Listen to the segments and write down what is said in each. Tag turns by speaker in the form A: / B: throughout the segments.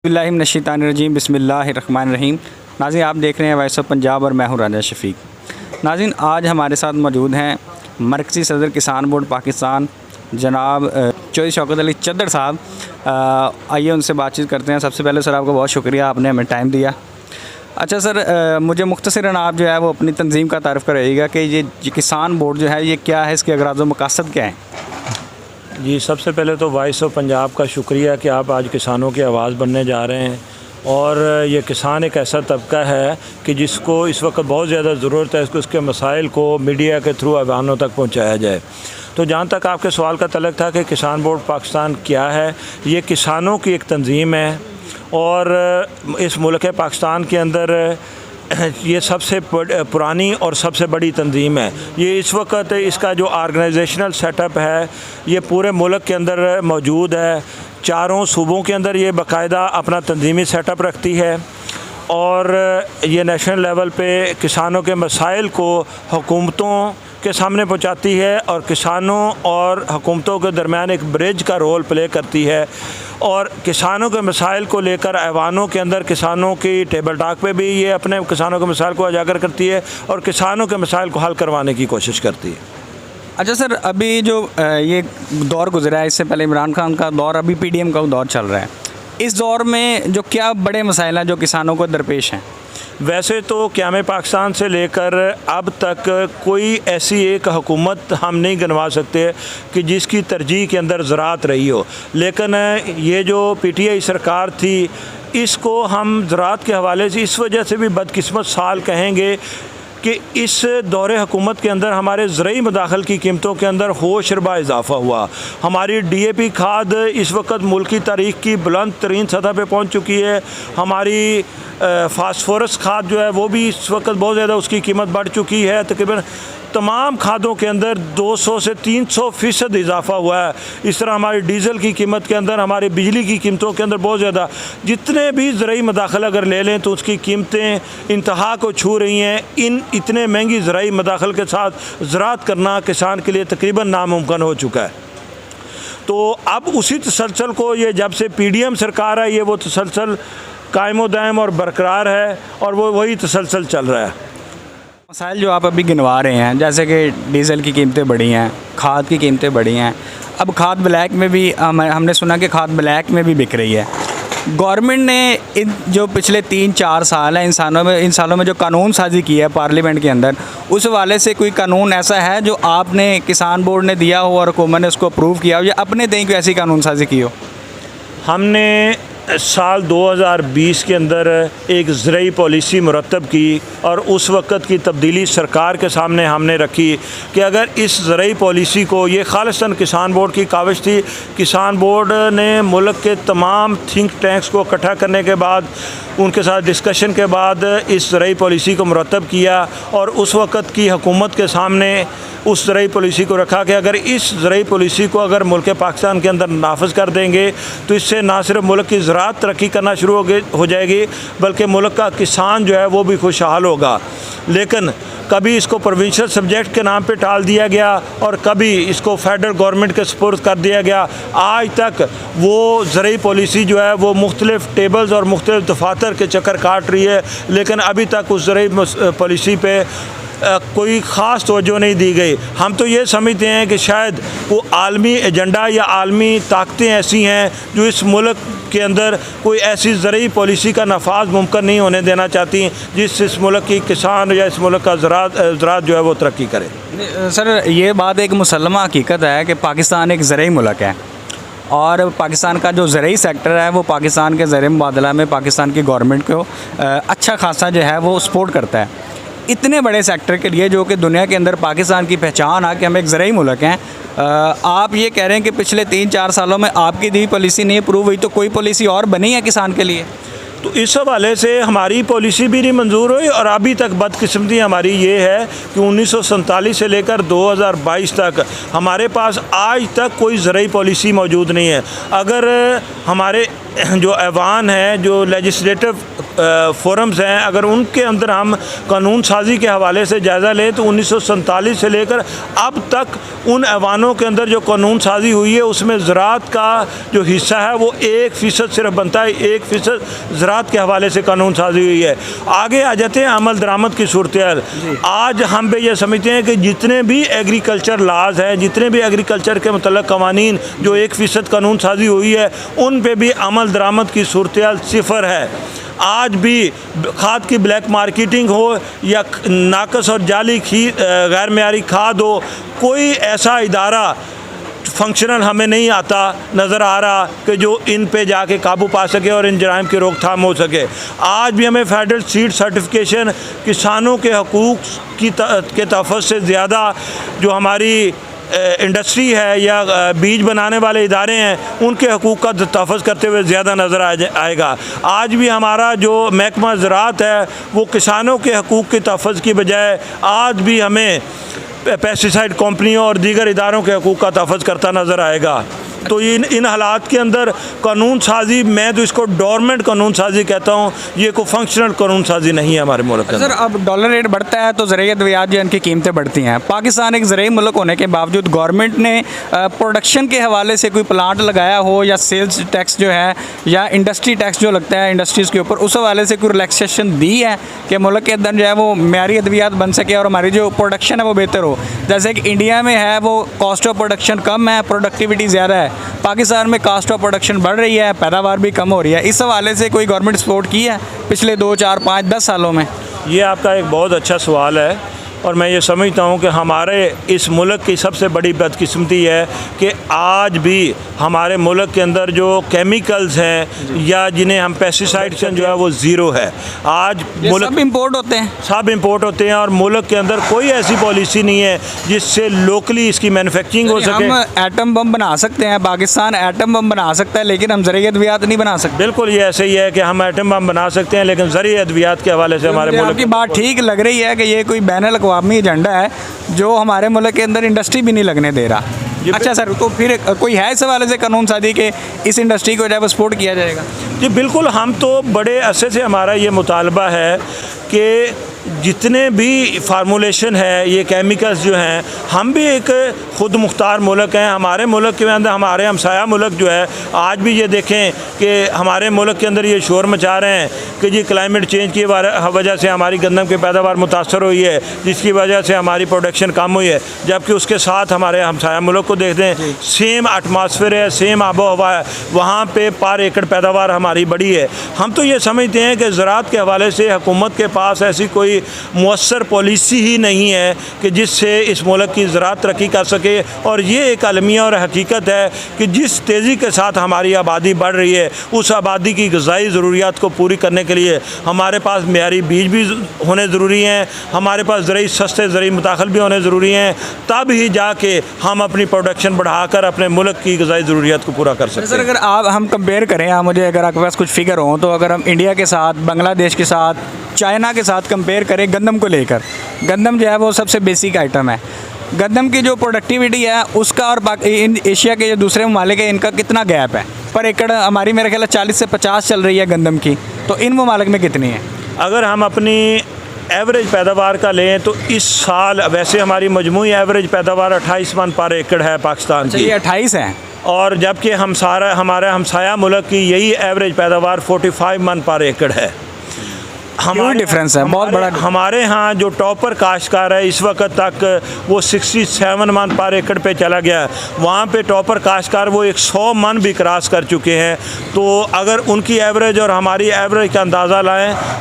A: बिस्मिल्लाहिर्रहमानिर्रहीम बिस्मिल्लाहिर्रहमानिर्रहीम। नाज़रीन, आप देख रहे हैं वॉइस ऑफ पंजाब और मैं हूं राजा शफीक। नाज़रीन, आज हमारे साथ मौजूद हैं मरकज़ी सदर किसान बोर्ड पाकिस्तान जनाब चौधरी शौकत अली चद्दड़ साहब। आइए उनसे बातचीत करते हैं। सबसे पहले सर आपका बहुत शुक्रिया, आपने हमें टाइम दिया। अच्छा सर, मुझे मुख्तसरन आप जो है वो अपनी तंजीम का तारुफ़ कराइएगा कि ये किसान बोर्ड जो है ये क्या है, इसके अगराज़ व मकासद क्या हैं।
B: जी, सबसे पहले तो वॉइस ऑफ पंजाब का शुक्रिया कि आप आज किसानों की आवाज़ बनने जा रहे हैं। और ये किसान एक ऐसा तबका है कि जिसको इस वक्त बहुत ज़्यादा ज़रूरत है कि उसके मसाइल को मीडिया के थ्रू अवानों तक पहुँचाया जाए। तो जहाँ तक आपके सवाल का तल्लुक़ था कि किसान बोर्ड पाकिस्तान क्या है, ये किसानों की एक तंजीम है और इस मुल्क पाकिस्तान के अंदर ये सबसे पुरानी और सबसे बड़ी तंजीम है। ये इस वक्त इसका जो ऑर्गेनाइजेशनल सेटअप है ये पूरे मुल्क के अंदर मौजूद है। चारों सूबों के अंदर ये बाकायदा अपना तंजीमी सेटअप रखती है और ये नेशनल लेवल पे किसानों के मसाइल को हुकूमतों के सामने पहुंचाती है और किसानों और हुकूमतों के दरमियान एक ब्रिज का रोल प्ले करती है। और किसानों के मसाइल को लेकर ऐवानों के अंदर किसानों की टेबल टॉक पे भी ये अपने किसानों के मसाइल को उजागर करती है और किसानों के मसाइल को हल करवाने की कोशिश करती है।
A: अच्छा सर, अभी जो ये दौर गुजरा है, इससे पहले इमरान खान का दौर, अभी पीडीएम का दौर चल रहा है, इस दौर में जो क्या बड़े मसाइल हैं जो किसानों को दरपेश हैं?
B: वैसे तो क़याम पाकिस्तान से लेकर अब तक कोई ऐसी एक हुकूमत हम नहीं गिनवा सकते कि जिसकी तरजीह के अंदर ज़राअत रही हो, लेकिन ये जो पीटीआई सरकार थी इसको हम ज़राअत के हवाले से इस वजह से भी बदकिस्मत साल कहेंगे कि इस दौरे हुकूमत के अंदर हमारे ज़रई मदाखल की कीमतों के अंदर होशरबा इजाफ़ा हुआ। हमारी डीएपी खाद इस वक्त मुल्की तारीख़ की बुलंद तरीन सतह पे पहुँच चुकी है। हमारी फास्फोरस खाद जो है वो भी इस वक्त बहुत ज़्यादा उसकी कीमत बढ़ चुकी है। तकरीबन तमाम खादों के अंदर 200 से 300% इजाफ़ा हुआ है। इस तरह हमारी डीज़ल की कीमत के अंदर, हमारी बिजली की कीमतों के अंदर बहुत ज़्यादा, जितने भी ज़रई मदाखल अगर ले लें तो उसकी कीमतें इंतहा को छू रही हैं। इतने महंगी ज़रई मदाखल के साथ ज़राअत करना किसान के लिए तकरीबन नामुमकिन हो चुका है। तो अब उसी तसलसल को ये जब से पीडीएम सरकार है ये वो तसलसल कायम दायम और बरकरार है और वो वही तसलसल चल रहा है।
A: मसाइल जो आप अभी गिनवा रहे हैं, जैसे कि डीज़ल की कीमतें बढ़ी हैं, खाद की कीमतें बढ़ी हैं, अब खाद ब्लैक में भी हमने सुना कि खाद ब्लैक में भी बिक रही है। गवर्नमेंट ने इन जो पिछले 3-4 साल हैं इन सालों में जो कानून साजी की है पार्लियामेंट के अंदर, उस वाले से कोई कानून ऐसा है जो आपने किसान बोर्ड ने दिया हो और हुकूमत ने उसको अप्रूव किया हो या अपने दें कोई ऐसी कानून साजी की हो?
B: हमने साल 2020 के अंदर एक ज़रई पॉलिसी मुरतब की और उस वक़्त की तब्दीली सरकार के सामने हमने रखी कि अगर इस ज़रई पॉलिसी को, ये खालिसन किसान बोर्ड की काविश थी, किसान बोर्ड ने मुल्क के तमाम थिंक टैंक्स को इकट्ठा करने के बाद उनके साथ डिस्कशन के बाद इस ज़रई पॉलिसी को मुरतब किया और उस वक़्त की हुकूमत के सामने उस ज़रई पॉलिसी को रखा कि अगर इस ज़रई पॉलिसी को अगर मुल्क पाकिस्तान के अंदर नाफिज कर देंगे तो इससे ना सिर्फ मुल्क की ज़राअत तरक्की करना शुरू हो जाएगी बल्कि मुल्क का किसान जो है वो भी खुशहाल होगा। लेकिन कभी इसको प्रोविंशियल सब्जेक्ट के नाम पे टाल दिया गया और कभी इसको फेडरल गवर्नमेंट के सपुर्द कर दिया गया। आज तक वो ज़रई पॉलिसी जो है वो मुख्तलिफ टेबल्स और मुख्तलिफ दफातर के चक्कर काट रही है, लेकिन अभी तक उस ज़रई पॉलिसी पे कोई ख़ास तवज्जो नहीं दी गई। हम तो ये समझते हैं कि शायद वो आलमी एजेंडा या आलमी ताकतें ऐसी हैं जो इस मुल्क के अंदर कोई ऐसी ज़रई पॉलिसी का नफाज मुमकिन नहीं होने देना चाहती जिससे इस मुल्क की किसान या इस मुल्क का ज़राअत जो है वो तरक्की करे।
A: सर, ये बात एक मुसल्लमा हकीकत है कि पाकिस्तान एक ज़रई मुल्क है और पाकिस्तान का जो ज़रई सेक्टर है वो पाकिस्तान के ज़र मुबादला में पाकिस्तान की गवर्नमेंट को अच्छा खासा जो है वो सपोर्ट करता है। इतने बड़े सेक्टर के लिए जो कि दुनिया के अंदर पाकिस्तान की पहचान है कि हम एक ज़रई मुल्क हैं, आप ये कह रहे हैं कि पिछले 3-4 सालों में आपकी दी पॉलिसी नहीं अप्रूव हुई, तो कोई पॉलिसी और बनी है किसान के लिए?
B: तो इस हवाले से हमारी पॉलिसी भी नहीं मंजूर हुई और अभी तक बदकिस्मती हमारी ये है कि 1947 से लेकर 2022 तक हमारे पास आज तक कोई ज़रई पॉलिसी मौजूद नहीं है। अगर हमारे जो ऐवान है, जो लेजिस्लेटिव फोरम्स हैं, अगर उनके अंदर हम कानून साजी के हवाले से जायज़ा लें तो 1947 से लेकर अब तक उन ऐवानों के अंदर जो कानून साजी हुई है उसमें ज़राअत का जो हिस्सा है वो 1% सिर्फ बनता है। 1% ज़राअत के हवाले से कानून साजी हुई है। आगे आ जाते हैं अमल दरामद की सूरत हाल। आज हम भी ये समझते हैं कि जितने भी एग्रीकल्चर लाज हैं, जितने भी एग्रीकल्चर के मतलब कवानीन जो 1% कानून साजी हुई है उन पे भी अमल दरामद की सूरत हाल सिफर है। आज भी खाद की ब्लैक मार्केटिंग हो या नाकस और जाली गैर मेयारी खाद हो, कोई ऐसा इदारा फंक्शनल हमें नहीं आता नज़र आ रहा कि जो इन पे जाके काबू पा सके और इन जराइम की रोकथाम हो सके। आज भी हमें फेडरल सीड सर्टिफिकेशन किसानों के हकूक़ के तहफ़्फ़ुज़ से ज़्यादा जो हमारी इंडस्ट्री है या बीज बनाने वाले इदारे हैं उनके हकूक़ का तहफ़्फ़ुज़ करते हुए ज़्यादा नज़र आएगा। आज भी हमारा जो महकमा ज़राअत है वो किसानों के हकूक़ के तहफ़्फ़ुज़ की बजाय आज भी हमें पेस्टिसाइड कंपनियों और दीगर इदारों के हकूक़ का तहफ़्फ़ुज़ करता नज़र आएगा। तो इन हालात के अंदर कानून साजी, मैं तो इसको डोरमेंट कानून साजी कहता हूँ, ये कोई फंक्शनल कानून साजी नहीं है हमारे मुल्क के अंदर।
A: सर, अब डॉलर रेट बढ़ता है तो ज़राई अद्वियात जो इनकी कीमतें बढ़ती हैं। पाकिस्तान एक ज़राई मुल्क होने के बावजूद गवर्नमेंट ने प्रोडक्शन के हवाले से कोई प्लांट लगाया हो या सेल्स टैक्स जो है या इंडस्ट्री टैक्स जो लगता है इंडस्ट्रीज़ के ऊपर, उस हवाले से कोई रिलैक्सेशन दी है कि मुल्क के अंदर जो है वो मेयारी अद्वियात बन सके और हमारी जो प्रोडक्शन है वो बेहतर हो। जैसे कि इंडिया में है वो कॉस्ट ऑफ प्रोडक्शन कम है, प्रोडक्टिविटी ज़्यादा है। पाकिस्तान में कास्ट ऑफ प्रोडक्शन बढ़ रही है, पैदावार भी कम हो रही है। इस हवाले से कोई गवर्नमेंट सपोर्ट की है पिछले 2, 4, 5, 10 सालों में?
B: ये आपका एक बहुत अच्छा सवाल है और मैं ये समझता हूँ कि हमारे इस मुल्क की सबसे बड़ी बदकिस्मती है कि आज भी हमारे मुल्क के अंदर जो केमिकल्स हैं या जिन्हें हम पेस्टिसाइड्स जो है वो ज़ीरो है। आज मुल्क
A: सब इंपोर्ट होते हैं,
B: सब इंपोर्ट होते हैं और मुल्क के अंदर कोई ऐसी पॉलिसी नहीं है जिससे लोकली इसकी मैन्युफैक्चरिंग हो सके।
A: हम एटम बम बना सकते हैं, पाकिस्तान एटम बम बना सकता है, लेकिन हम ज़राई अद्वियात नहीं बना सकते।
B: बिल्कुल ये ऐसे ही है कि हम एटम बम बना सकते हैं लेकिन ज़राई अद्वियात के हवाले से हमारे मुल्क
A: की बात ठीक लग रही है कि ये कोई बैनुल अक़वामी एजेंडा है जो हमारे मुल्क के अंदर इंडस्ट्री भी नहीं लगने दे रहा। अच्छा सर, तो फिर कोई है इस हवाले से कानून साजी के इस इंडस्ट्री को जो है वो सपोर्ट किया जाएगा?
B: जी बिल्कुल, हम तो बड़े अरसे से हमारा ये मुतालबा है कि जितने भी फार्मूलेशन है ये केमिकल्स जो हैं, हम भी एक ख़ुद मुख्तार मुल्क हैं। हमारे मुल्क के अंदर हमारे हमसाया मुल्क जो है आज भी ये देखें कि हमारे मुल्क के अंदर ये शोर मचा रहे हैं कि जी क्लाइमेट चेंज की वजह से हमारी गंदम की पैदावार मुतासर हुई है, जिसकी वजह से हमारी प्रोडक्शन कम हुई है। जबकि उसके साथ हमारे हमसाया मुल्क को देखते हैं, सेम एटमॉस्फेयर है, सेम आबो हवा है, वहाँ पे पर एकड़ पैदावार हमारी बड़ी है। हम तो ये समझते हैं कि ज़राअत के हवाले से हुकूमत के पास ऐसी कोई मुअस्सर पॉलिसी ही नहीं है कि जिससे इस मुल्क की ज़राअत तरक्की कर सके। और ये एक अलमिया और हकीकत है कि जिस तेज़ी के साथ हमारी आबादी बढ़ रही है उस आबादी की ग़िज़ाई ज़रूरियात को पूरी करने के लिए हमारे पास मेयारी बीज भी होने ज़रूरी हैं, हमारे पास ज़राई सस्ते ज़राई मुताखल भी होने ज़रूरी हैं, तब ही जाके हम अपनी प्रोडक्शन बढ़ाकर अपने मुल्क की ग़िज़ाई ज़रूरियात को पूरा कर सकते हैं।
A: सर, अगर हम कंपेयर करें, मुझे अगर आपके पास कुछ फिगर हो तो अगर हम इंडिया के साथ, बांग्लादेश के साथ, चाइना के साथ कंपेयर करें गंदम को लेकर, गंदम जो है वो सबसे बेसिक आइटम है। गंदम की जो प्रोडक्टिविटी है उसका और इन एशिया के जो दूसरे ममालिक है इनका कितना गैप है? पर एकड़ हमारी मेरे ख्याल में 40 से 50 चल रही है गंदम की, तो इन ममालिक में कितनी है?
B: अगर हम अपनी एवरेज पैदावार का लें तो इस साल वैसे हमारी मजमूई एवरेज पैदावार 28 मन पर एकड़ है पाकिस्तान की।
A: ये 28 है,
B: और जबकि हमारे हमसाया मुल्क की यही एवरेज पैदावार 45 मन पर एकड़ है।
A: हमारे डिफरेंस है, बहुत बड़ा।
B: हमारे यहाँ जो टॉपर काश्तकार है इस वक्त तक वो 67 मन पर एकड़ पे चला गया। वहाँ पे टॉपर काश्तकार वो 100 मन भी क्रॉस कर चुके हैं। तो अगर उनकी एवरेज और हमारी एवरेज का अंदाज़ा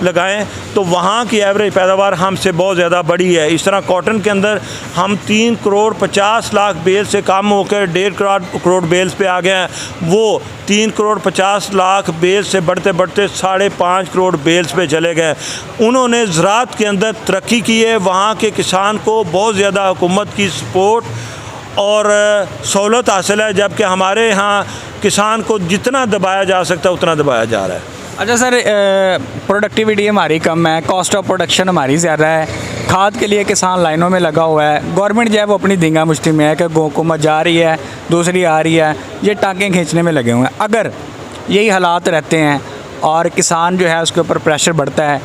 B: लगाएं तो वहाँ की एवरेज पैदावार हमसे बहुत ज़्यादा बड़ी है। इस तरह कॉटन के अंदर हम 3 करोड़ 50 लाख बेल से कम होकर 1.5 करोड़ बेल्स पे आ गए हैं। वो 3 करोड़ 50 लाख बेल से बढ़ते बढ़ते 5.5 करोड़ बेल्स पे चले गए। उन्होंने ज़राअत के अंदर तरक्की की है। वहाँ के किसान को बहुत ज़्यादा हुकूमत की सपोर्ट और सहूलत हासिल है, जबकि हमारे यहाँ किसान को जितना दबाया जा सकता है उतना दबाया जा रहा है।
A: अच्छा सर, प्रोडक्टिविटी हमारी कम है, कॉस्ट ऑफ प्रोडक्शन हमारी ज़्यादा है, खाद के लिए किसान लाइनों में लगा हुआ है, गवर्नमेंट जो है वो अपनी धींगा मुश्ती में है कि हुकूमत जा रही है, दूसरी आ रही है, ये टाँकें खींचने में लगे हुए हैं। अगर यही हालात रहते हैं और किसान जो है उसके ऊपर प्रेशर बढ़ता है।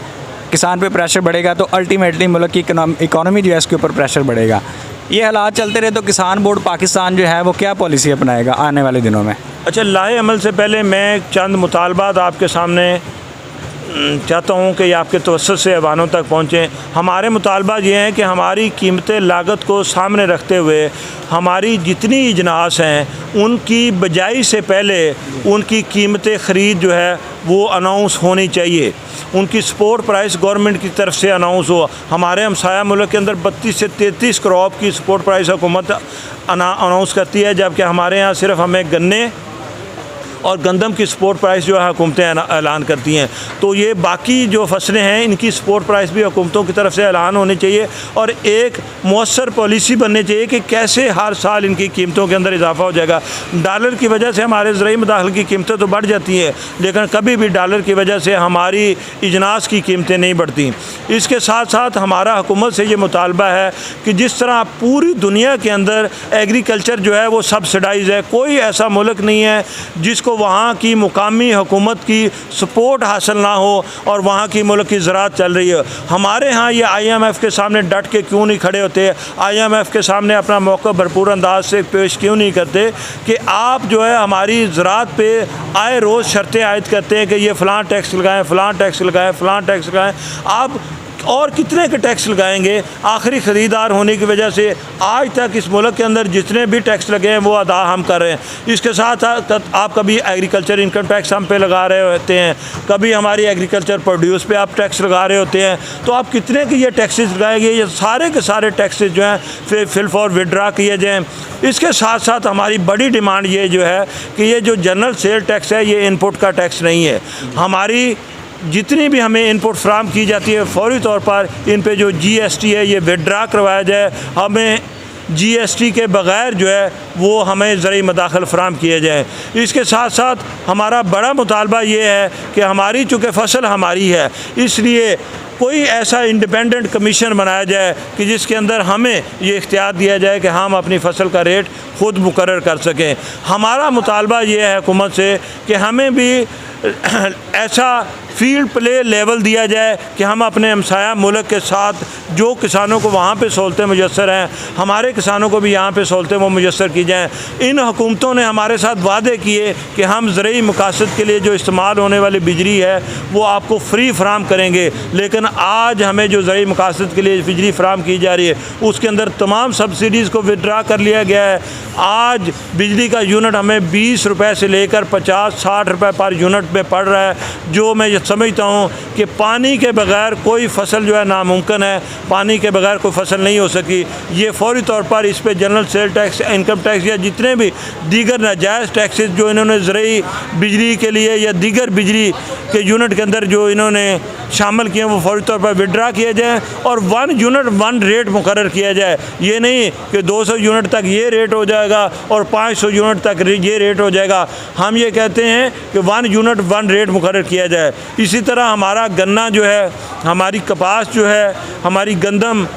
A: किसान पे प्रेशर बढ़ेगा तो अल्टीमेटली मुल्क की इकॉनमी जो है उसके ऊपर प्रेशर बढ़ेगा। ये हालात चलते रहे तो किसान बोर्ड पाकिस्तान जो है वो क्या पॉलिसी अपनाएगा आने वाले दिनों में?
B: अच्छा, लाहे अमल से पहले मैं चंद मुतालबात आपके सामने चाहता हूँ कि आपके तवज्जुह से ऐवानों तक पहुँचें। हमारे मुतालबात ये हैं कि हमारी कीमतें लागत को सामने रखते हुए हमारी जितनी इजनास हैं उनकी बजाई से पहले उनकी कीमतें ख़रीद जो है वो अनाउंस होनी चाहिए। उनकी सपोर्ट प्राइस गवर्नमेंट की तरफ से अनाउंस हो। हमारे हमसाया मुल्क के अंदर 32 से 33 क्रॉप की सपोर्ट प्राइस हुकूमत अनाउंस करती है, जबकि हमारे यहाँ सिर्फ हमें गन्ने और गंदम की सपोर्ट प्राइस जो है हुकूमतें ऐलान करती हैं। तो ये बाकी जो फसलें हैं इनकी सपोर्ट प्राइस भी हुकूमतों की तरफ से ऐलान होनी चाहिए और एक मौसर पॉलिसी बननी चाहिए कि कैसे हर साल इनकी कीमतों के अंदर इजाफा हो जाएगा। डॉलर की वजह से हमारे ज़राई मदाखिल की कीमतें तो बढ़ जाती हैं, लेकिन कभी भी डॉलर की वजह से हमारी इजनास की कीमतें नहीं बढ़ती। इसके साथ साथ हमारा हुकूमत से ये मुतालबा है कि जिस तरह पूरी दुनिया के अंदर एग्रीकल्चर जो है वो सब्सिडाइज है, कोई ऐसा मुल्क नहीं है जिसको वहाँ की मुकामी हुकूमत की सपोर्ट हासिल ना हो और वहाँ की मुल्क की ज़राअत चल रही है। हमारे यहाँ ये IMF के सामने डट के क्यों नहीं खड़े होते, IMF के सामने अपना मौक़िफ़ भरपूर अंदाज से पेश क्यों नहीं करते कि आप जो है हमारी ज़राअत पे आए रोज़ शर्तें आयद करते हैं कि ये फ़लाँ टैक्स लगाएँ, फ़लाँ टैक्स लगाएँ, फ़लाँ टैक्स लगाएँ। आप और कितने के टैक्स लगाएंगे? आखिरी ख़रीदार होने की वजह से आज तक इस मुल्क के अंदर जितने भी टैक्स लगे हैं वो अदा हम कर रहे हैं। इसके साथ साथ आप कभी एग्रीकल्चर इनकम टैक्स हम पे लगा रहे होते हैं, कभी हमारी एग्रीकल्चर प्रोड्यूस पे आप टैक्स लगा रहे होते हैं। तो आप कितने के ये टैक्सेस लगाएंगे? ये सारे के सारे टैक्सेस जो हैं फिल फॉर विड्रा किए जाएँ। इसके साथ साथ हमारी बड़ी डिमांड ये जो है कि ये जो जनरल सेल टैक्स है ये इनपुट का टैक्स नहीं है। हमारी जितनी भी हमें इनपुट फ्राहम की जाती है फौरी तौर पर इन पे जो GST है ये विड्रा करवाया जाए। हमें GST के बग़ैर जो है वो हमें ज़राई मदाखिल फ़राहम किए जाएँ। इसके साथ साथ हमारा बड़ा मुतालबा ये है कि हमारी चूँकि फ़सल हमारी है, इसलिए कोई ऐसा इंडिपेंडेंट कमीशन बनाया जाए कि जिसके अंदर हमें ये इख्तियार दिया जाए कि हम अपनी फ़सल का रेट ख़ुद मुकर्रर कर सकें। हमारा मुतालबा ये है हुकूमत से कि हमें भी ऐसा फील्ड प्ले लेवल दिया जाए कि हम अपने हमसाया मुल्क के साथ जो किसानों को वहाँ पे सहूलतें मुयस्सर हैं हमारे किसानों को भी यहाँ पे सहूलतें वो मुयस्सर की जाएँ। इन हुकूमतों ने हमारे साथ वादे किए कि हम ज़राई मकासद के लिए जो इस्तेमाल होने वाली बिजली है वो आपको फ्री फराम करेंगे, लेकिन आज हमें जो ज़राई मकासद के लिए बिजली फराम की जा रही है उसके अंदर तमाम सब्सिडीज़ को विड्रा कर लिया गया है। आज बिजली का यूनिट हमें 20 रुपये से लेकर 50-60 रुपये पर यूनिट में पड़ रहा है, जो मैं समझता हूँ कि पानी के बगैर कोई फसल जो है नामुमकिन है। पानी के बगैर कोई फसल नहीं हो सकी। ये फौरी तौर पर इस पर general sale tax, income tax या जितने भी दीगर नाजायज़ टैक्सेस जो इन्होंने ज़राई बिजली के लिए या दीगर बिजली के यूनिट के अंदर जो इन्होंने शामिल किए वो फौरी तौर पर विड्रा किए जाएँ और 1 यूनिट 1 रेट मुकर्रर किया जाए। ये नहीं कि 200 यूनिट तक ये रेट हो जाएगा और 500 यूनिट तक ये रेट हो जाएगा। हम ये कहते हैं कि 1 यूनिट 1 रेट मुकर्रर किया जाए। इसी तरह हमारा गन्ना जो है, हमारी कपास जो है, हमारी गंदम,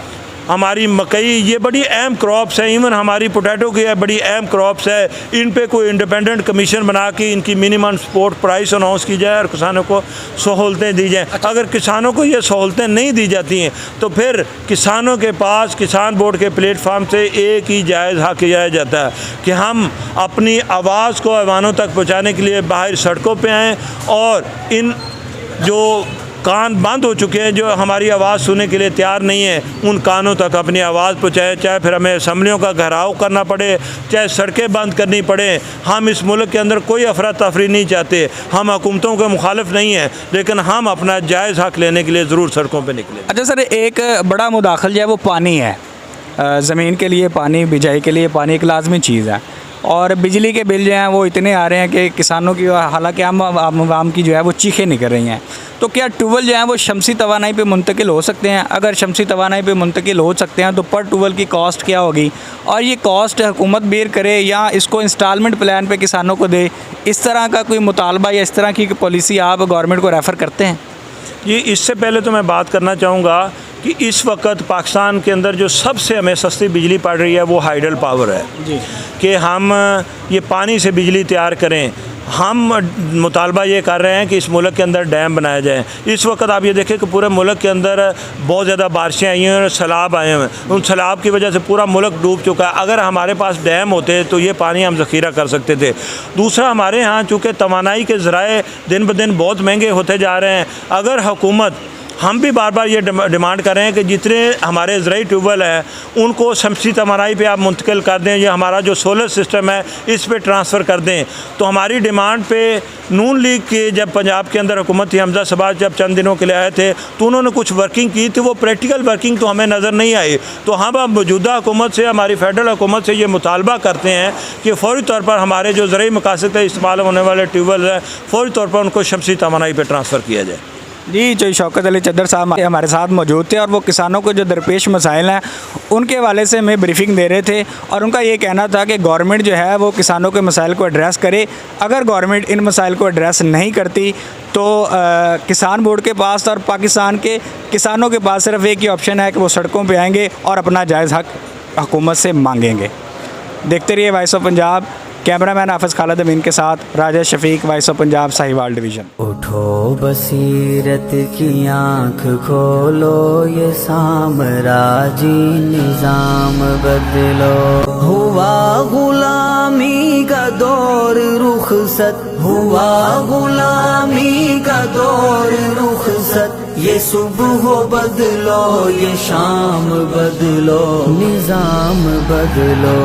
B: हमारी मकई, ये बड़ी अहम क्रॉप्स है। इवन हमारी पोटैटो की है, बड़ी अहम क्रॉप्स है। इन पे कोई इंडिपेंडेंट कमीशन बना के इनकी मिनिमम सपोर्ट प्राइस अनाउंस की जाए और किसानों को सहूलतें दी जाएँ। अगर किसानों को ये सहूलतें नहीं दी जाती हैं तो फिर किसानों के पास किसान बोर्ड के प्लेटफार्म से एक ही जायज़ हक़ किया जाता है कि हम अपनी आवाज़ को ऐवानों तक पहुँचाने के लिए बाहर सड़कों पर आएँ और इन जो कान बंद हो चुके हैं, जो हमारी आवाज़ सुनने के लिए तैयार नहीं है, उन कानों तक अपनी आवाज़ पहुँचाएँ। चाहे फिर हमें असम्बलियों का घेराव करना पड़े, चाहे सड़कें बंद करनी पड़े। हम इस मुल्क के अंदर कोई अफरा तफरी नहीं चाहते। हम हुकूमतों के मुखालिफ नहीं हैं, लेकिन हम अपना जायज़ हक़ लेने के लिए ज़रूर सड़कों पर निकले।
A: अच्छा सर, एक बड़ा मुदाखल जो है वो पानी है। ज़मीन के लिए पानी, बिजाई के लिए पानी एक लाजमी चीज़ है और बिजली के बिल जो हैं वो इतने आ रहे हैं कि किसानों की, हालांकि आम की जो है वो चीखें निकल रही हैं। तो क्या ट्यूबवेल जो है वो शमसी तवानाई पे मुंतकिल हो सकते हैं? अगर शमसी तवानाई पे मुंतकिल हो सकते हैं तो पर ट्यूबवेल की कॉस्ट क्या होगी और ये कॉस्ट हुकूमत बेयर करे या इसको इंस्टॉलमेंट प्लान पे किसानों को दे? इस तरह का कोई मुतालबा या इस तरह की पॉलिसी आप गवर्नमेंट को रेफ़र करते हैं?
B: ये इससे पहले तो मैं बात करना चाहूँगा कि इस वक्त पाकिस्तान के अंदर जो सबसे हमें सस्ती बिजली पड़ रही है वो हाइडल पावर है जी। कि हम ये पानी से बिजली तैयार करें। हम मुतालबा ये कर रहे हैं कि इस मुल्क के अंदर डैम बनाया जाए। इस वक्त आप ये देखें कि पूरे मुल्क के अंदर बहुत ज़्यादा बारिशें आई हैं और सैलाब आए हैं। उन सैलाब की वजह से पूरा मुल्क डूब चुका है। अगर हमारे पास डैम होते तो ये पानी हम ज़ख़ीरा कर सकते थे। दूसरा, हमारे यहाँ चूँकि तवानाई के ज़राए दिन ब दिन बहुत महंगे होते जा रहे हैं, अगर हुकूमत, हम भी बार बार ये डिमांड कर रहे हैं कि जितने हमारे ज़राई ट्यूबवेल हैं उनको शमसी तवानाई पे आप मुंतकिल कर दें, या हमारा जो सोलर सिस्टम है इस पे ट्रांसफ़र कर दें। तो हमारी डिमांड पे नून लीग के जब पंजाब के अंदर हुकूमत थी, हमजा शहबाज जब चंद दिनों के लिए आए थे तो उन्होंने कुछ वर्किंग की थी, वो प्रैक्टिकल वर्किंग तो हमें नज़र नहीं आई। तो हम अब मौजूदा हुकूमत से, हमारी फेडरल हुकूमत से ये मुतालबा करते हैं कि फ़ौरी तौर पर हमारे जो ज़राई मकासद से इस्तेमाल होने वाले ट्यूबवेल हैं फ़ौरी तौर पर उनको शमसी तवानाई पर ट्रांसफ़र किया जाए।
A: जी, जो शौकत अली चद्दर साहब हमारे साथ मौजूद थे और वो किसानों को जो दरपेश मसाइल हैं उनके हवाले से हमें ब्रीफिंग दे रहे थे, और उनका ये कहना था कि गवर्नमेंट जो है वो किसानों के मसाइल को एड्रेस करे। अगर गवर्नमेंट इन मसाइल को एड्रेस नहीं करती तो किसान बोर्ड के पास और पाकिस्तान के किसानों के पास सिर्फ एक ही ऑप्शन है कि वो सड़कों पर आएंगे और अपना जायज़ हक़ हुकूमत से मांगेंगे। देखते रहिए वॉइस ऑफ पंजाब। कैमरामैन हाफिज़ खालिद अमीन के साथ Raja Shafiq, voice of Punjab, Sahiwal division.
C: उठो बसीरत की आँख खोलो, ये साम्राज्य निज़ाम बदलो। हुआ गुलामी का दौर रुखसत, हुआ गुलामी का दौर रुखसत। ये सुबह बदलो, ये शाम बदलो, निज़ाम बदलो।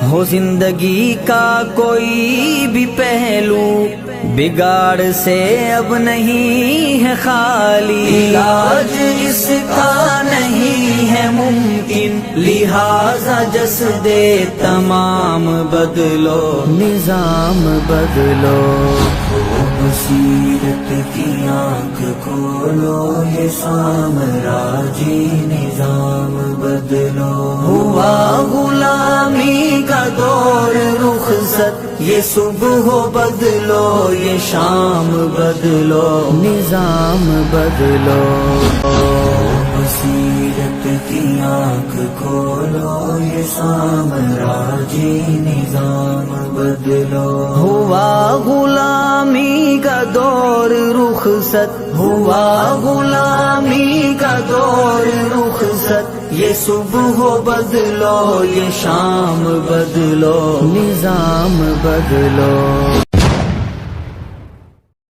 C: हो जिंदगी का कोई भी पहलू बिगाड़ से अब नहीं है खाली, इलाज इसका नहीं है मुमकिन, लिहाजा जस्दे तमाम बदलो, निज़ाम बदलो। बसीरत की आँख खोलो, ये साम्राज्य निज़ाम बदलो। हुआ गुलामी का दौर रुखसत, ये सुबह बदलो, ये शाम बदलो, निज़ाम बदलो। बसीरत की आँख खोलो, ये साम्राज्य निज़ाम बदलो। हुआ गुलामी का दौर रुखसत, हुआ गुलामी का दौर रुखसत। ये सुबह बदलो, ये शाम बदलो, निज़ाम बदलो।